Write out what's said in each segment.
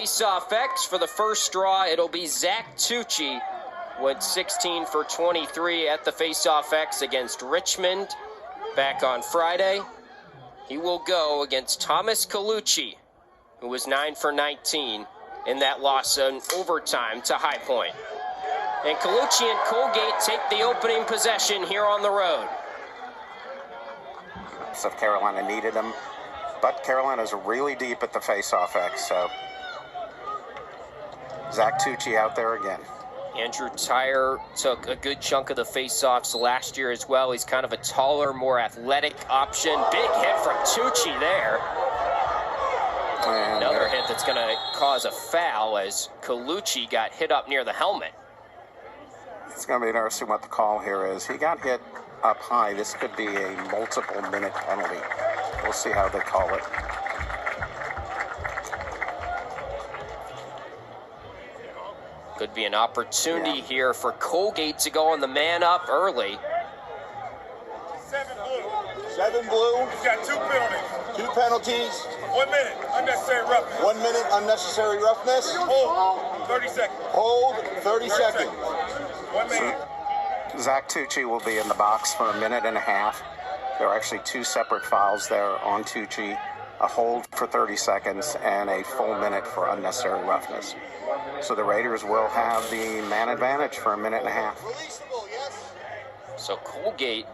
Faceoff X for the first draw. It'll be Zach Tucci, went 16 for 23 at the Faceoff X against Richmond back on Friday. He will go against Thomas Colucci, who was 9 for 19 in that loss in overtime to High Point. And Colucci and Colgate take the opening possession here on the road. So if Carolina needed him, but Carolina's really deep at the Faceoff X, so Zach Tucci out there again. Andrew Tyre took a good chunk of the faceoffs last year as well. He's kind of a taller, more athletic option. Big hit from Tucci there. And another hit that's going to cause a foul as Colucci got hit up near the helmet. It's going to be interesting what the call here is. He got hit up high. This could be a multiple-minute penalty. We'll see how they call it. Could be an opportunity here for Colgate to go on the man up early. 7 blue. 7 blue. He's got 2 penalties. 2 penalties. 1 minute. Unnecessary roughness. 1 minute unnecessary roughness. Hold. 30 seconds. Hold 30 seconds. 1 minute. Zach Tucci will be in the box for a minute and a half. There are actually 2 separate fouls there on Tucci. A hold for 30 seconds and a full minute for unnecessary roughness. So the Raiders will have the man advantage for a minute and a half. So Colgate,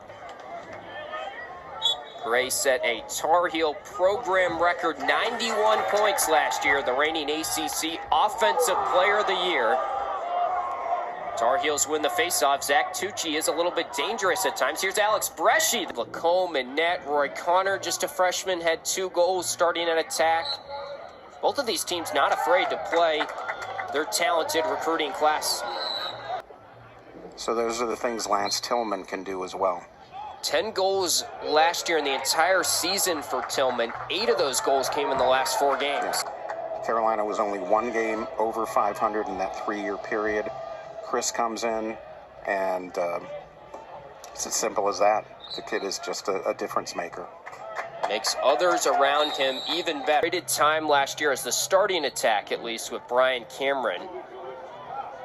Gray set a Tar Heel program record 91 points last year, the reigning ACC Offensive Player of the Year. Tar Heels win the faceoff. Zach Tucci is a little bit dangerous at times. Here's Alex Bresci. Lacombe and net. Roy Connor, just a freshman, had 2 goals starting an attack. Both of these teams not afraid to play their talented recruiting class. So those are the things Lance Tillman can do as well. 10 goals last year in the entire season for Tillman. 8 of those goals came in the last 4 games. Yes. Carolina was only 1 game over 500 in that 3-year period. Chris comes in, and it's as simple as that. The kid is just a difference maker. Makes others around him even better. Traded time last year as the starting attack, at least, with Brian Cameron.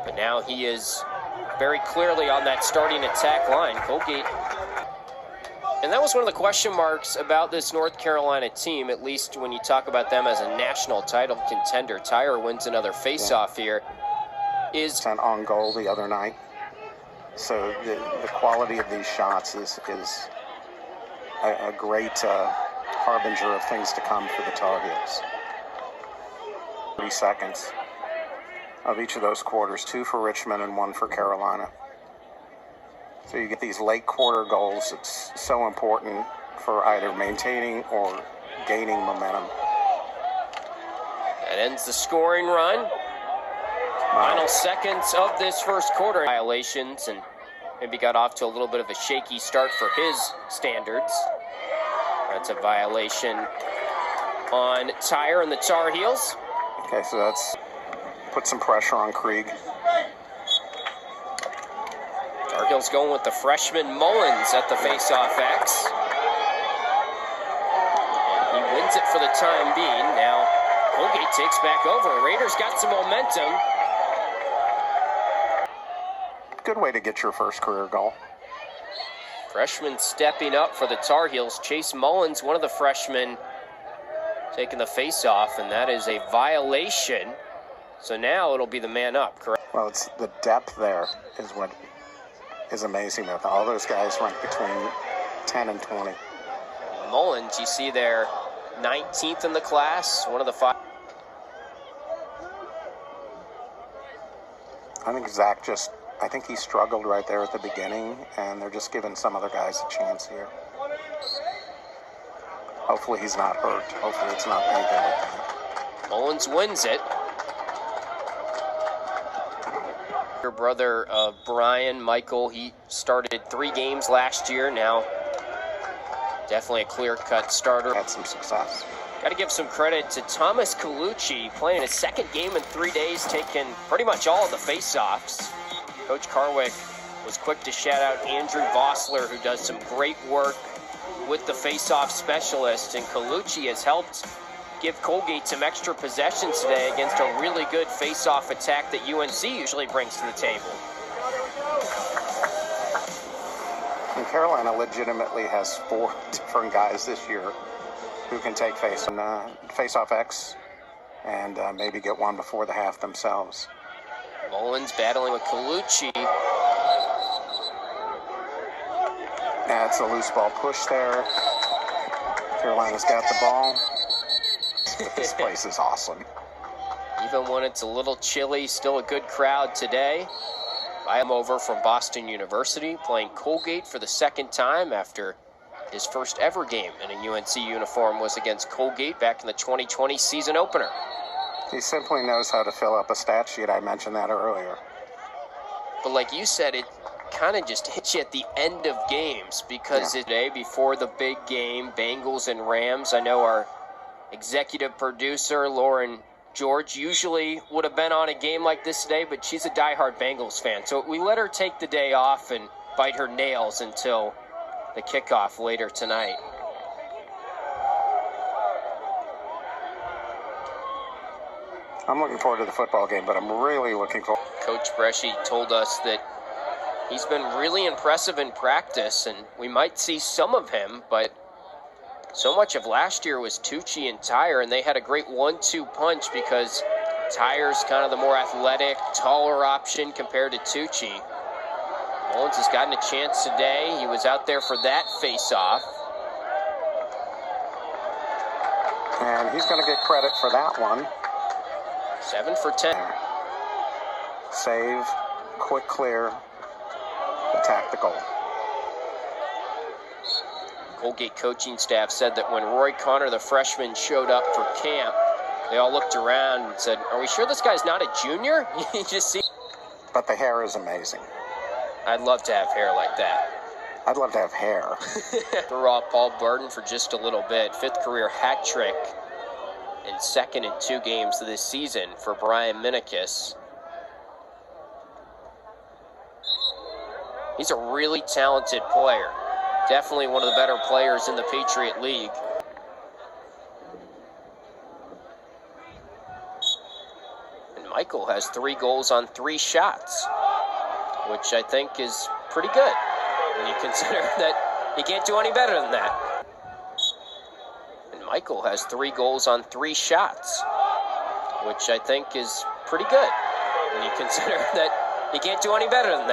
But now he is very clearly on that starting attack line. Colgate. And that was one of the question marks about this North Carolina team, at least when you talk about them as a national title contender. Tyre wins another faceoff here. Is on goal the other night. So the quality of these shots is a great harbinger of things to come for the Tar Heels. 30 seconds of each of those quarters, 2 for Richmond and 1 for Carolina. So you get these late quarter goals. It's so important for either maintaining or gaining momentum. That ends the scoring run. Final seconds of this first quarter. Violations, and maybe got off to a little bit of a shaky start for his standards. That's a violation on Tyre and the Tar Heels. Okay, so that's put some pressure on Krieg. Tar Heels going with the freshman Mullins at the faceoff X. And he wins it for the time being. Now Colgate takes back over. Raiders got some momentum. Good way to get your first career goal. Freshman stepping up for the Tar Heels. Chase Mullins, one of the freshmen, taking the face-off, and that is a violation. So now it'll be the man up, correct? Well, it's the depth there is what is amazing. With all those guys rank between 10 and 20. Mullins, you see there, 19th in the class, one of the 5. I think he struggled right there at the beginning, and they're just giving some other guys a chance here. Hopefully he's not hurt. Hopefully it's not anything like that. Mullins wins it. Your brother Brian, Michael, he started 3 games last year. Now definitely a clear-cut starter. Had some success. Got to give some credit to Thomas Colucci, playing his 2nd game in 3 days, taking pretty much all of the face-offs. Coach Carwick was quick to shout out Andrew Vossler, who does some great work with the face-off specialist, and Colucci has helped give Colgate some extra possessions today against a really good face-off attack that UNC usually brings to the table. And Carolina legitimately has 4 different guys this year who can take face-off X and maybe get one before the half themselves. Mullins battling with Colucci. That's a loose ball push there. Carolina's got the ball. But this place is awesome. Even when it's a little chilly, still a good crowd today. I am over from Boston University, playing Colgate for the second time after his first ever game in a UNC uniform was against Colgate back in the 2020 season opener. He simply knows how to fill up a stat sheet. I mentioned that earlier. But like you said, it kind of just hits you at the end of games because today, before the big game, Bengals and Rams, I know our executive producer, Lauren George, usually would have been on a game like this today, but she's a diehard Bengals fan. So we let her take the day off and bite her nails until the kickoff later tonight. I'm looking forward to the football game, but I'm really looking forward. Coach Bresci told us that he's been really impressive in practice, and we might see some of him, but so much of last year was Tucci and Tyre, and they had a great 1-2 punch because Tyre's kind of the more athletic, taller option compared to Tucci. Mullins has gotten a chance today. He was out there for that face-off. And he's going to get credit for that one. 7 for 10. Save, quick clear, attack the goal. Colgate coaching staff said that when Roy Connor, the freshman, showed up for camp, they all looked around and said, "Are we sure this guy's not a junior?" He just seemed... But the hair is amazing. I'd love to have hair like that. I'd love to have hair. We're off Paul Burton for just a little bit. 5th career hat trick and 2nd in 2 games this season for Brian Minikis. He's a really talented player. Definitely one of the better players in the Patriot League. And Michael has 3 goals on 3 shots, which I think is pretty good when you consider that he can't do any better than that. And Michael has 3 goals on 3 shots, which I think is pretty good when you consider that he can't do any better than that.